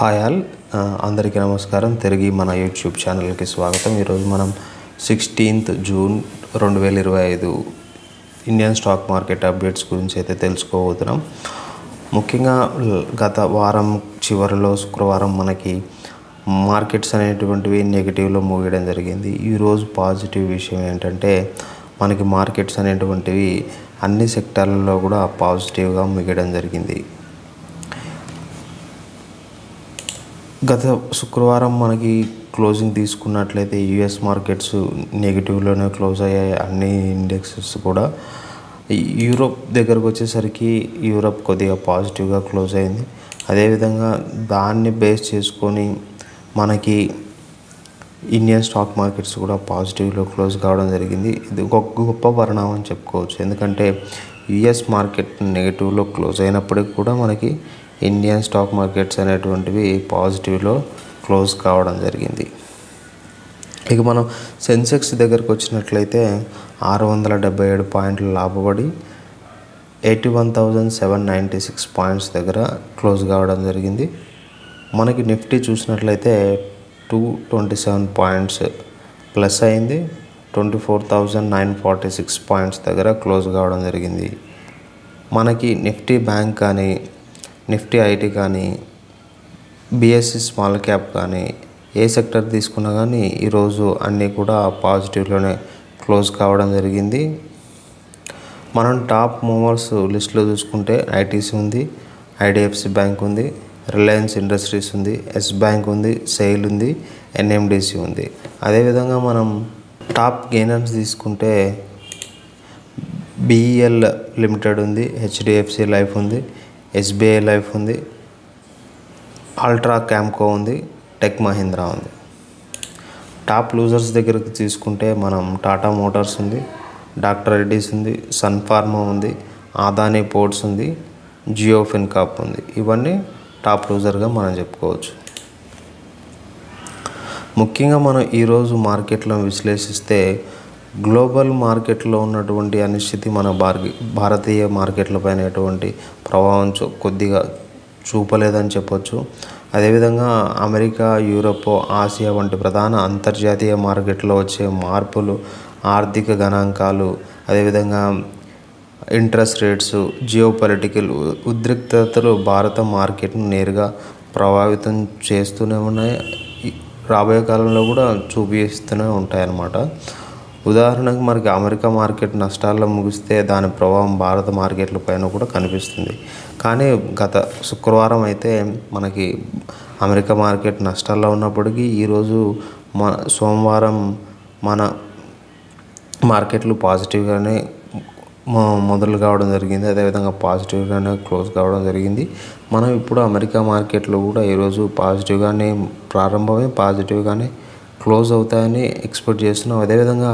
Hi all అందరికీ నమస్కారం. తిరిగి మన యూట్యూబ్ ఛానల్కి స్వాగతం. ఈరోజు మనం 16th June 2025 Indian stock market updates గురించి అయితే తెలుసుకోబోతున్నాం. ముఖ్యంగా గత వారం చివరిలో శుక్రవారం మనకి మార్కెట్స్ అనేటువంటివి నెగిటివ్లో ముగియడం జరిగింది. ఈరోజు పాజిటివ్ విషయం ఏంటంటే మనకి మార్కెట్స్ అనేటువంటివి అన్ని సెక్టార్లలో కూడా పాజిటివ్గా ముగియడం జరిగింది. గత శుక్రవారం మనకి క్లోజింగ్ తీసుకున్నట్లయితే యుఎస్ మార్కెట్స్ నెగిటివ్లోనే క్లోజ్ అయ్యాయి. అన్ని ఇండెక్సెస్ కూడా. యూరోప్ దగ్గరకు వచ్చేసరికి యూరోప్ కొద్దిగా పాజిటివ్గా క్లోజ్ అయింది. అదేవిధంగా దాన్ని బేస్ చేసుకొని మనకి ఇండియన్ స్టాక్ మార్కెట్స్ కూడా పాజిటివ్లో క్లోజ్ కావడం జరిగింది. ఇది ఒక గొప్ప పరిణామం అని చెప్పుకోవచ్చు. ఎందుకంటే యుఎస్ మార్కెట్ నెగిటివ్లో క్లోజ్ అయినప్పటికీ కూడా మనకి ఇండియన్ స్టాక్ మార్కెట్స్ అనేటువంటివి పాజిటివ్లో క్లోజ్ కావడం జరిగింది. ఇక మనం సెన్సెక్స్ దగ్గరకు వచ్చినట్లయితే 677 పాయింట్లు లాభపడి 81,796 పాయింట్స్ దగ్గర క్లోజ్ కావడం జరిగింది. మనకి నిఫ్టీ చూసినట్లయితే 227 పాయింట్స్ ప్లస్ అయింది. 24,946 పాయింట్స్ దగ్గర క్లోజ్ కావడం జరిగింది. మనకి నిఫ్టీ బ్యాంక్ కానీ, నిఫ్టీ ఐటీ కానీ, బిఎస్సి స్మాల్ క్యాప్ కానీ ఏ సెక్టర్ తీసుకున్నా కానీ ఈరోజు అన్నీ కూడా పాజిటివ్లోనే క్లోజ్ కావడం జరిగింది. మనం టాప్ మూవర్స్ లిస్ట్లో చూసుకుంటే ఐటీసీ ఉంది, ఐడిఎఫ్సి బ్యాంక్ ఉంది, రిలయన్స్ ఇండస్ట్రీస్ ఉంది, ఎస్ బ్యాంక్ ఉంది, సెయిల్ ఉంది, ఎన్ఎండిసి ఉంది. అదేవిధంగా మనం టాప్ గెయినర్స్ తీసుకుంటే బిఈఎల్ లిమిటెడ్ ఉంది, హెచ్డిఎఫ్సి లైఫ్ ఉంది, ఎస్బీఐ లైఫ్ ఉంది, అల్ట్రా క్యాంకో ఉంది, టెక్ మహీంద్రా ఉంది. టాప్ లూజర్స్ దగ్గరకు తీసుకుంటే మనం టాటా మోటార్స్ ఉంది, డాక్టర్ రెడ్డీస్ ఉంది, సన్ ఫార్మా ఉంది, ఆదానీ పోర్ట్స్ ఉంది, జియో ఫిన్కాప్ ఉంది. ఇవన్నీ టాప్ లూజర్గా మనం చెప్పుకోవచ్చు. ముఖ్యంగా మనం ఈరోజు మార్కెట్లో విశ్లేషిస్తే గ్లోబల్ మార్కెట్లో ఉన్నటువంటి అనిశ్చితి మన భారతీయ మార్కెట్లపైన ఎటువంటి ప్రభావం కొద్దిగా చూపలేదని చెప్పొచ్చు. అదేవిధంగా అమెరికా, యూరోప్, ఆసియా వంటి ప్రధాన అంతర్జాతీయ మార్కెట్లో వచ్చే మార్పులు, ఆర్థిక గణాంకాలు, అదేవిధంగా ఇంట్రెస్ట్ రేట్స్, జియోపొలిటికల్ ఉద్రిక్తతలు భారత మార్కెట్ను నేరుగా ప్రభావితం చేస్తూనే ఉన్నాయి. రాబోయే కాలంలో కూడా చూపిస్తూనే ఉంటాయన్నమాట. ఉదాహరణకు మనకి అమెరికా మార్కెట్ నష్టాల్లో ముగిస్తే దాని ప్రభావం భారత మార్కెట్ల పైన కూడా కనిపిస్తుంది. కానీ గత శుక్రవారం అయితే మనకి అమెరికా మార్కెట్ నష్టాల్లో ఉన్నప్పటికీ ఈరోజు సోమవారం మన మార్కెట్లు పాజిటివ్గానే మొదలు కావడం జరిగింది. అదేవిధంగా పాజిటివ్గానే క్లోజ్ కావడం జరిగింది. మనం ఇప్పుడు అమెరికా మార్కెట్లో కూడా ఈరోజు పాజిటివ్గానే ప్రారంభమై పాజిటివ్గానే క్లోజ్ అవుతాయని ఎక్స్పెక్ట్ చేస్తున్నాం. అదేవిధంగా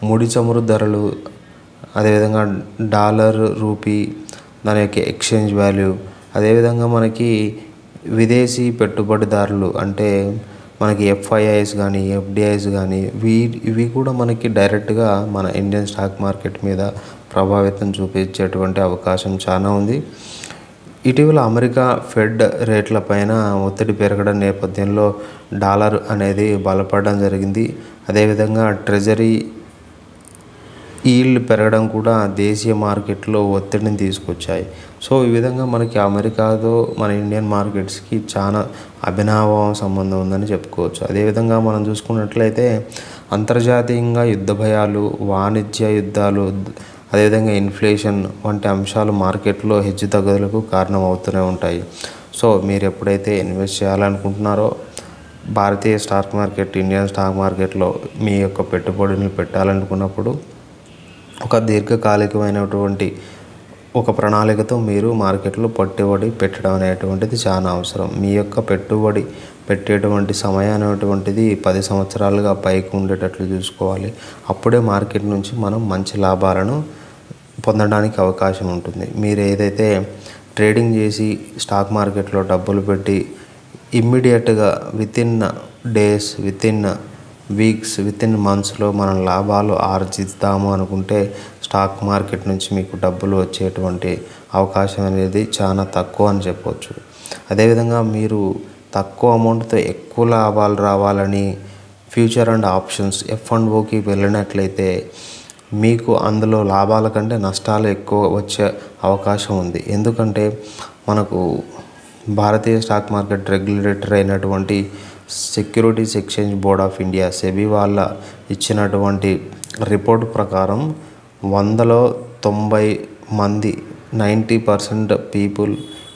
ముడి చమురు ధరలు, అదేవిధంగా డాలర్, రూపీ, దాని యొక్క ఎక్స్చేంజ్ వాల్యూ, అదేవిధంగా మనకి విదేశీ పెట్టుబడిదారులు అంటే మనకి ఎఫ్ఐఐస్ కానీ, ఎఫ్డిఐస్ కానీ ఇవి కూడా మనకి డైరెక్ట్గా మన ఇండియన్ స్టాక్ మార్కెట్ మీద ప్రభావితం చూపించేటువంటి అవకాశం చాలా ఉంది. ఇటీవల అమెరికా ఫెడ్ రేట్లపైన ఒత్తిడి పెరగడం నేపథ్యంలో డాలర్ అనేది బలపడడం జరిగింది. అదేవిధంగా ట్రెజరీ ఈల్డ్ పెరగడం కూడా దేశీయ మార్కెట్లో ఒత్తిడిని తీసుకొచ్చాయి. సో ఈ విధంగా మనకి అమెరికాతో మన ఇండియన్ మార్కెట్స్కి చాలా అభినవ సంబంధం ఉందని చెప్పుకోవచ్చు. అదేవిధంగా మనం చూసుకున్నట్లయితే అంతర్జాతీయంగా యుద్ధ భయాలు, వాణిజ్య యుద్ధాలు, అదేవిధంగా ఇన్ఫ్లేషన్ వంటి అంశాలు మార్కెట్లో హెచ్చుతగ్గులకు కారణం అవుతూనే ఉంటాయి. సో మీరు ఎప్పుడైతే ఇన్వెస్ట్ చేయాలనుకుంటున్నారో భారతీయ స్టాక్ మార్కెట్, ఇండియన్ స్టాక్ మార్కెట్లో మీ యొక్క పెట్టుబడులను పెట్టాలనుకున్నప్పుడు ఒక దీర్ఘకాలికమైనటువంటి ఒక ప్రణాళికతో మీరు మార్కెట్లో పెట్టుబడి పెట్టడం అనేటువంటిది చాలా అవసరం. మీ యొక్క పెట్టుబడి పెట్టేటువంటి సమయం అనేటువంటిది 10 సంవత్సరాలుగా పైకి ఉండేటట్లు చూసుకోవాలి. అప్పుడే మార్కెట్ నుంచి మనం మంచి లాభాలను పొందడానికి అవకాశం ఉంటుంది. మీరు ఏదైతే ట్రేడింగ్ చేసి స్టాక్ మార్కెట్లో డబ్బులు పెట్టి ఇమ్మీడియట్గా within days, within weeks, within మంత్స్లో మనం లాభాలు ఆర్జిద్దాము అనుకుంటే స్టాక్ మార్కెట్ నుంచి మీకు డబ్బులు వచ్చేటువంటి అవకాశం అనేది చాలా తక్కువ అని చెప్పవచ్చు. అదేవిధంగా మీరు తక్కువ అమౌంట్తో ఎక్కువ లాభాలు రావాలని ఫ్యూచర్ అండ్ ఆప్షన్స్ F&Oకి వెళ్ళినట్లయితే మీకు అందులో లాభాల కంటే నష్టాలు ఎక్కువ వచ్చే అవకాశం ఉంది. ఎందుకంటే మనకు భారతీయ స్టాక్ మార్కెట్ రెగ్యులేటర్ అయినటువంటి securities exchange board of India SEBI వాళ్ళ ఇచ్చినటువంటి రిపోర్ట్ ప్రకారం 100లో 90 మంది 90% people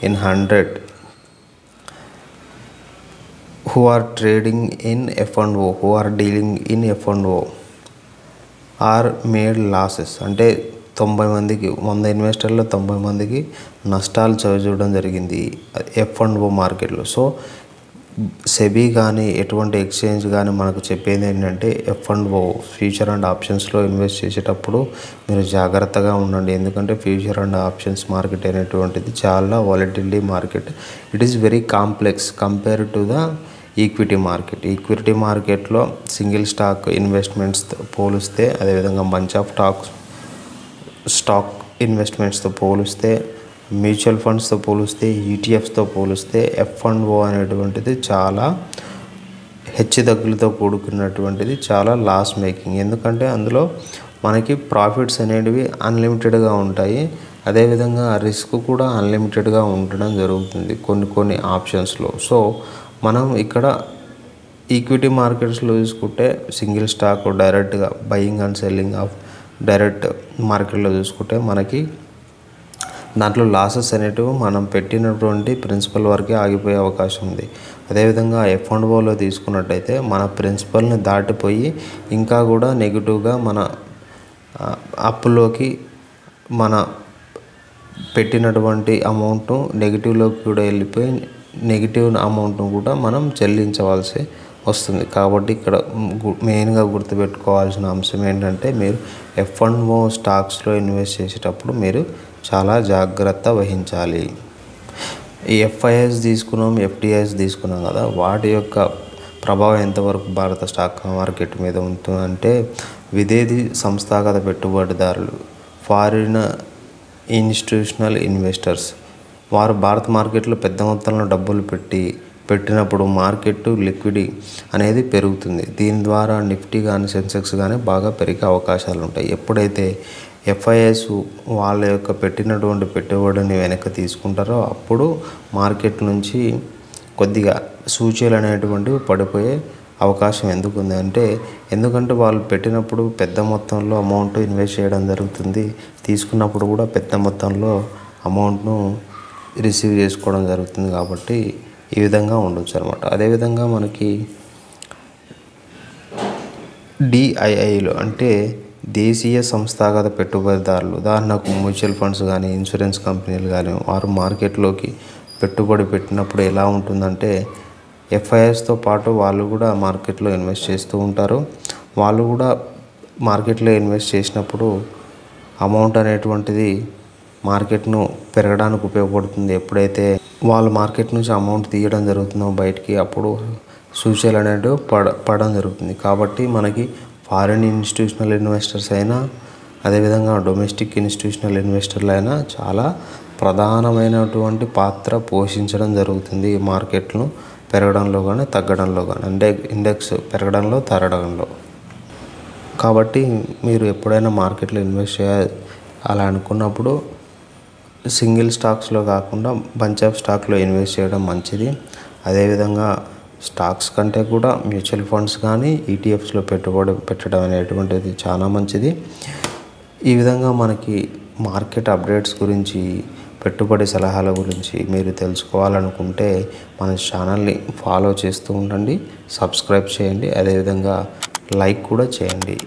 in 100 who are trading in F&O, who are dealing in F&O are made losses. అంటే 90 మందికి 100 ఇన్వెస్టర్లో 90 మందికి నష్టాలు చవిచూడడం జరిగింది F&O మార్కెట్లో. సో సెబీ కానీ ఎటువంటి ఎక్స్చేంజ్ కానీ మనకు చెప్పేది ఏంటంటే F&O ఫ్యూచర్ అండ్ ఆప్షన్స్లో ఇన్వెస్ట్ చేసేటప్పుడు మీరు జాగ్రత్తగా ఉండండి. ఎందుకంటే ఫ్యూచర్ అండ్ ఆప్షన్స్ మార్కెట్ అనేటువంటిది చాలా volatility market. It is very complex compare to the equity market. Equity మార్కెట్లో సింగిల్ స్టాక్ ఇన్వెస్ట్మెంట్స్తో పోలిస్తే, అదేవిధంగా బంచ్ ఆఫ్ స్టాక్ ఇన్వెస్ట్మెంట్స్తో పోలిస్తే, మ్యూచువల్ ఫండ్స్తో పోలిస్తే, ఈటీఎఫ్స్తో పోలిస్తే F&O అనేటువంటిది చాలా హెచ్చుతగ్గులతో కూడుకున్నటువంటిది, చాలా లాస్ మేకింగ్. ఎందుకంటే అందులో మనకి ప్రాఫిట్స్ అనేటివి అన్లిమిటెడ్గా ఉంటాయి. అదేవిధంగా రిస్క్ కూడా అన్లిమిటెడ్గా ఉండడం జరుగుతుంది కొన్ని ఆప్షన్స్లో. సో మనం ఇక్కడ ఈక్విటీ మార్కెట్స్లో చూసుకుంటే సింగిల్ స్టాక్ డైరెక్ట్గా buying and selling of direct మార్కెట్లో చూసుకుంటే మనకి దాంట్లో లాసెస్ అనేటివి మనం పెట్టినటువంటి ప్రిన్సిపల్ వరకే ఆగిపోయే అవకాశం ఉంది. అదేవిధంగా F&Oలో తీసుకున్నట్టయితే మన ప్రిన్సిపల్ని దాటిపోయి ఇంకా కూడా నెగిటివ్గా మన అప్పులోకి మన పెట్టినటువంటి అమౌంట్ నెగిటివ్లోకి కూడా వెళ్ళిపోయి నెగిటివ్ అమౌంట్ను కూడా మనం చెల్లించవలసి వస్తుంది. కాబట్టి ఇక్కడ మెయిన్గా గుర్తుపెట్టుకోవాల్సిన అంశం ఏంటంటే మీరు F&O స్టాక్స్లో ఇన్వెస్ట్ చేసేటప్పుడు మీరు చాలా జాగ్రత్త వహించాలి. ఈ FIIs తీసుకున్నాం, FDIs తీసుకున్నాం కదా, వాటి యొక్క ప్రభావం ఎంతవరకు భారత స్టాక్ మార్కెట్ మీద ఉంటుందంటే విదేశీ సంస్థాగత పెట్టుబడిదారులు, ఫారిన్ ఇన్స్టిట్యూషనల్ ఇన్వెస్టర్స్ వారు భారత మార్కెట్లో పెద్ద మొత్తంలో డబ్బులు పెట్టినప్పుడు మార్కెట్ లిక్విడిటీ అనేది పెరుగుతుంది. దీని ద్వారా నిఫ్టీ కానీ సెన్సెక్స్ కానీ బాగా పెరిగే అవకాశాలు ఉంటాయి. ఎప్పుడైతే FIIs వాళ్ళ యొక్క పెట్టినటువంటి పెట్టుబడిని వెనక్కి తీసుకుంటారో అప్పుడు మార్కెట్ నుంచి కొద్దిగా సూచీలు అనేటువంటివి పడిపోయే అవకాశం ఎందుకుంది అంటే, ఎందుకంటే వాళ్ళు పెట్టినప్పుడు పెద్ద మొత్తంలో అమౌంట్ ఇన్వెస్ట్ చేయడం జరుగుతుంది, తీసుకున్నప్పుడు కూడా పెద్ద మొత్తంలో అమౌంట్ను రిసీవ్ చేసుకోవడం జరుగుతుంది. కాబట్టి ఈ విధంగా ఉండొచ్చు అనమాట. అదేవిధంగా మనకి DIIలో అంటే దేశీయ సంస్థాగత పెట్టుబడిదారులు, ఉదాహరణకు మ్యూచువల్ ఫండ్స్ కానీ ఇన్సూరెన్స్ కంపెనీలు కానీ వారు మార్కెట్లోకి పెట్టుబడి పెట్టినప్పుడు ఎలా ఉంటుందంటే FIIsతో పాటు వాళ్ళు కూడా మార్కెట్లో ఇన్వెస్ట్ చేస్తూ ఉంటారు. వాళ్ళు కూడా మార్కెట్లో ఇన్వెస్ట్ చేసినప్పుడు అమౌంట్ అనేటువంటిది మార్కెట్ను పెరగడానికి ఉపయోగపడుతుంది. ఎప్పుడైతే వాళ్ళు మార్కెట్ నుంచి అమౌంట్ తీయడం జరుగుతుందో బయటికి, అప్పుడు సూచీలు అనేటివి పడడం జరుగుతుంది. కాబట్టి మనకి ఫారిన్ ఇన్స్టిట్యూషనల్ ఇన్వెస్టర్స్ అయినా అదేవిధంగా డొమెస్టిక్ ఇన్స్టిట్యూషనల్ ఇన్వెస్టర్లు అయినా చాలా ప్రధానమైనటువంటి పాత్ర పోషించడం జరుగుతుంది ఈ మార్కెట్ను పెరగడంలో కానీ తగ్గడంలో కానీ, అంటే ఇండెక్స్ పెరగడంలో తరగడంలో. కాబట్టి మీరు ఎప్పుడైనా మార్కెట్లో ఇన్వెస్ట్ చేయాలి అలా అనుకున్నప్పుడు సింగిల్ స్టాక్స్లో కాకుండా బంచ్ ఆఫ్ స్టాక్లో ఇన్వెస్ట్ చేయడం మంచిది. అదేవిధంగా స్టాక్స్ కంటే కూడా మ్యూచువల్ ఫండ్స్ కానీ ETFస్లో పెట్టుబడి పెట్టడం అనేటువంటిది చాలా మంచిది. ఈ విధంగా మనకి మార్కెట్ అప్డేట్స్ గురించి, పెట్టుబడి సలహాల గురించి మీరు తెలుసుకోవాలనుకుంటే మన ఛానల్ని ఫాలో చేస్తూ ఉండండి, సబ్స్క్రైబ్ చేయండి, అదేవిధంగా లైక్ కూడా చేయండి.